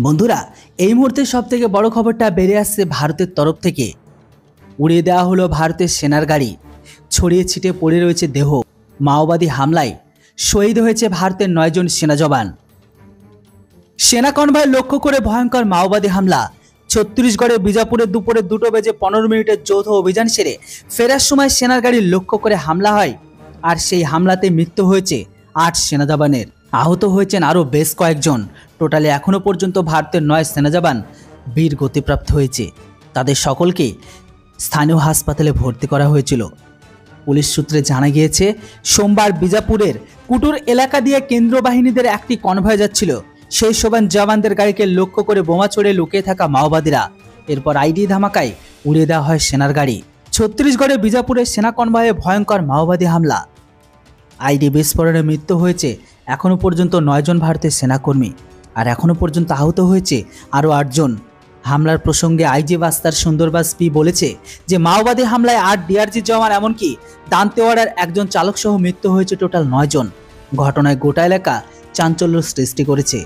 বন্ধুরা, এই মুহূর্তে সবথেকে বড় খবরটা বেরিয়ে আসছে ভারতের তরফ থেকে। উড়িয়ে দেওয়া হলো ভারতের সেনার গাড়ি, ছড়িয়ে ছিটে পড়ে রয়েছে দেহ। মাওবাদী হামলায় শহীদ হয়েছে ভারতের 9 জন সেনা জওয়ান। সেনা কনভয় লক্ষ্য করে ভয়ঙ্কর মাওবাদী হামলা। ছত্তিশগড়ের বিজাপুরে দুপুরে 2:15 যৌথ অভিযান সেরে ফেরার সময় সেনার গাড়ি লক্ষ্য করে হামলা হয়, আর সেই হামলাতে মৃত্যু হয়েছে 8 সেনা জওয়ানের। আহত হয়েছেন আরও বেশ কয়েকজন। টোটালে এখনও পর্যন্ত ভারতের 9 সেনা জওয়ান বীর গতিপ্রাপ্ত হয়েছে। তাদের সকলকে স্থানীয় হাসপাতালে ভর্তি করা হয়েছিল। পুলিশ সূত্রে জানা গিয়েছে, সোমবার বিজাপুরের কুটুর এলাকা দিয়ে কেন্দ্র বাহিনীদের একটি কনভয় যাচ্ছিল। সেই সময় জওয়ানদের গাড়িকে লক্ষ্য করে বোমা ছড়ে লুকিয়ে থাকা মাওবাদীরা এরপর আইডি ধামাকায় উড়িয়ে দেওয়া হয় সেনার গাড়ি। ছত্তিশগড়ের বিজাপুরের সেনা কনভয়ে ভয়ঙ্কর মাওবাদী হামলা, আইডি বিস্ফোরণে মৃত্যু হয়েছে এখনও পর্যন্ত 9 জন ভারতের সেনাকর্মী, আর এখনও পর্যন্ত আহত হয়েছে আরও 8 জন। হামলার প্রসঙ্গে আইজি বাস্তার সুন্দরবাস পি বলেছে যে মাওবাদী হামলায় 8 ডিআরজি জওয়ান, এমনকি দান্তেওয়াড়ার একজন চালক সহ মৃত্যু হয়েছে টোটাল 9 জন। ঘটনায় গোটা এলাকা চাঞ্চল্য সৃষ্টি করেছে।